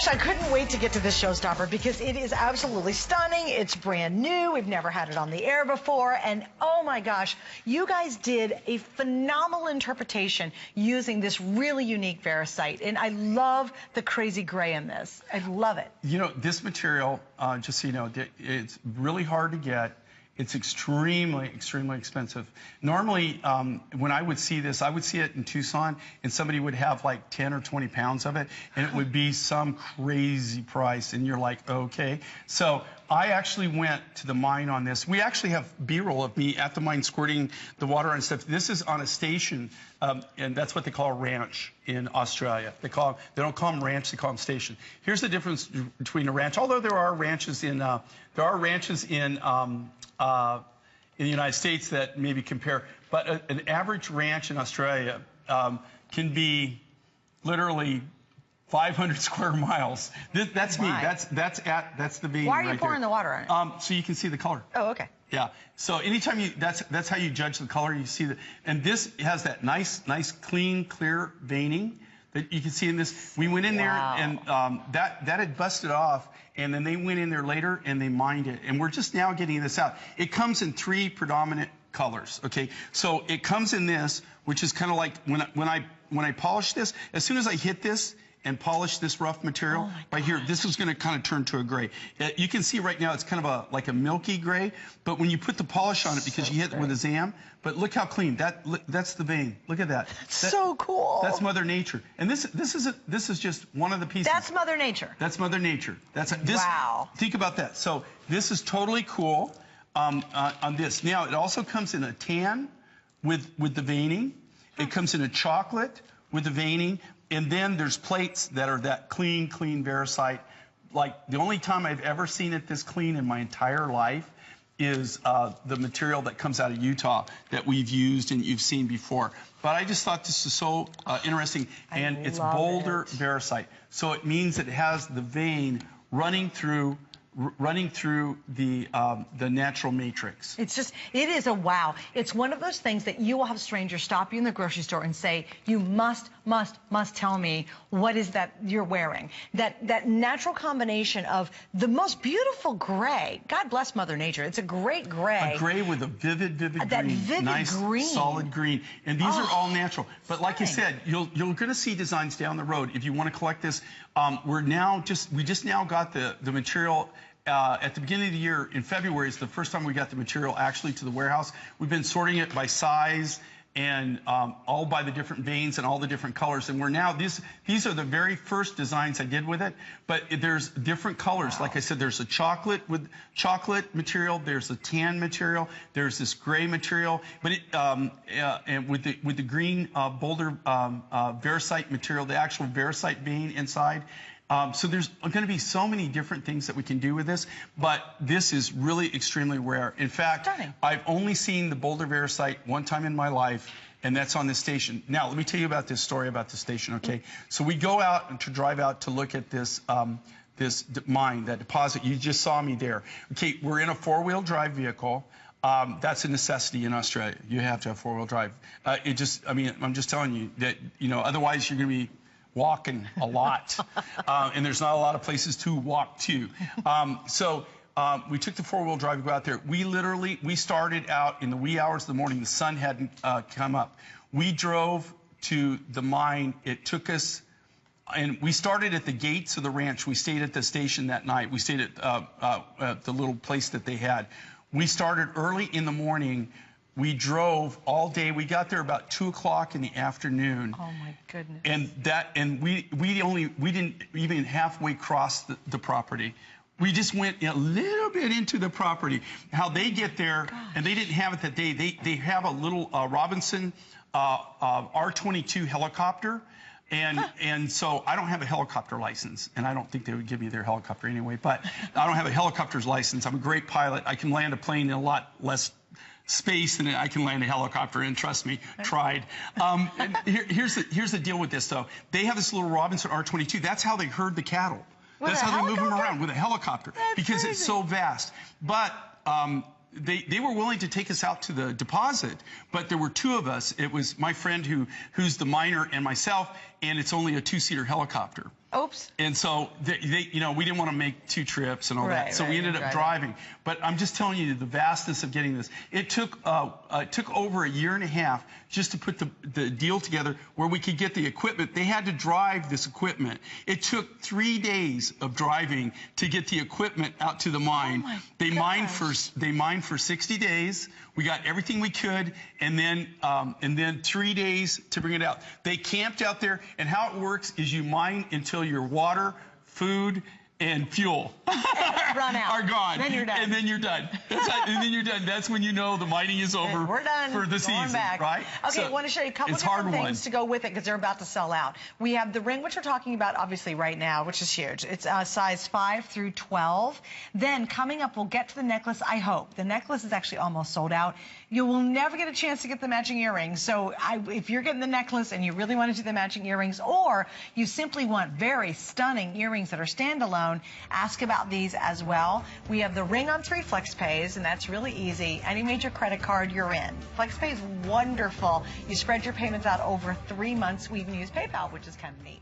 gosh, I couldn't wait to get to this showstopper because it is absolutely stunning. It's brand new. We've never had it on the air before. And oh my gosh, you guys did a phenomenal interpretation using this really unique Variscite. And I love the crazy gray in this. I love it. You know, this material, just so you know, it's really hard to get. It's extremely, extremely expensive. Normally, when I would see this, I would see it in Tucson, and somebody would have like 10 or 20 pounds of it, and it would be some crazy price, and you're like, okay. So I actually went to the mine on this. We actually have B-roll of me at the mine squirting the water and stuff. This is on a station, and that's what they call a ranch in Australia. They don't call them ranch, they call them station. Here's the difference between a ranch, although there are ranches in the United States that maybe compare, but an average ranch in Australia can be literally 500 square miles. That's me. That's the vein. Why are you right pouring there. the water on it? So you can see the color. Oh, okay. Yeah. So anytime that's how you judge the color. You see and this has that nice, clean, clear veining that you can see in this. We went in there and that had busted off, and then they went in there later and they mined it, and we're just now getting this out. It comes in 3 predominant colors. Okay, so it comes in this, which is kind of like when I polish this. As soon as I hit this and polish this rough material right here, this is going to kind of turn to a gray. You can see right now it's kind of like a milky gray, but when you put the polish on it, because you hit it with a ZAM, but look how clean that's the vein. Look at that. So cool. That's Mother Nature, and this is just one of the pieces. That's Mother Nature. That's Mother Nature. Wow. Think about that. So this is totally cool on this. Now it also comes in a tan with the veining. It comes in a chocolate with the veining. And then there's plates that are that clean Variscite. Like, the only time I've ever seen it this clean in my entire life is the material that comes out of Utah that we've used and you've seen before. But I just thought this is so interesting. And it's Boulder Variscite. So it means it has the vein running through the natural matrix. It is a wow. It's one of those things that you will have strangers stop you in the grocery store and say, you must tell me what is that you're wearing. That natural combination of the most beautiful gray. God bless Mother Nature. It's a great gray. A gray with a vivid green. That vivid nice, green. Solid green. And these are all natural. But like you said, you're going to see designs down the road. If you want to collect this, we just now got the material. At the beginning of the year, in February, is the first time we got the material actually to the warehouse. We've been sorting it by size and all by the different veins and all the different colors. And we're now, these are the very first designs I did with it, but there's different colors. Like I said, there's a chocolate material, there's a tan material, there's this gray material, but and with the green Boulder Variscite material, the actual Variscite vein inside. So there's going to be so many different things that we can do with this, but this is really extremely rare. In fact, I've only seen the Boulder Variscite one time in my life, and that's on this station. Now, let me tell you about this story about the station, okay? So we go out to drive out to look at this this mine, that deposit. You just saw me there. Okay, we're in a 4-wheel drive vehicle. That's a necessity in Australia. You have to have 4-wheel drive. I'm just telling you that, otherwise you're going to be walking a lot, and there's not a lot of places to walk to. So we took the 4-wheel drive to go out there. We started out in the wee hours of the morning. The sun hadn't come up. We drove to the mine. It took us, and we started at the gates of the ranch. We stayed at the station that night. We stayed at the little place that they had. We started early in the morning. We drove all day. We got there about 2 o'clock in the afternoon. Oh my goodness! And we didn't even halfway cross the property. We just went a little bit into the property. How they get there, and they didn't have it that day. They have a little Robinson R-22 helicopter. And so I don't have a helicopter license, and I don't think they would give me their helicopter anyway, but I don't have a helicopter's license. I'm a great pilot. I can land a plane in a lot less space than I can land a helicopter, and trust me, tried. Here's the deal with this, though. They have this little Robinson R-22. That's how they herd the cattle. That's how they move them around, with a helicopter, because it's so vast. But they were willing to take us out to the deposit, but there were 2 of us. It was my friend who's the miner and myself, and it's only a 2-seater helicopter. Oops. And so, we didn't want to make 2 trips and all that. So we ended up driving. But I'm just telling you the vastness of getting this. It took over a year and a half just to put the deal together where we could get the equipment. They had to drive this equipment. It took 3 days of driving to get the equipment out to the mine. They mined for 60 days. We got everything we could, and then 3 days to bring it out. They camped out there, and how it works is you mine until your water, food, and fuel run out. are gone. Then you're done. And then you're done. And then you're done. That's when you know the mining is over. We're done. For the season, back. right? Okay, I want to show you a couple of different things to go with it because they're about to sell out. We have the ring, which we're talking about obviously right now, which is huge. It's size 5 through 12. Then coming up, we'll get to the necklace, I hope. The necklace is actually almost sold out. You will never get a chance to get the matching earrings. So if you're getting the necklace and you really want to do the matching earrings, or you simply want very stunning earrings that are standalone, ask about these as well. We have the ring on 3 FlexPays, and that's really easy. Any major credit card, you're in. FlexPay is wonderful. You spread your payments out over 3 months. We even use PayPal, which is kind of neat.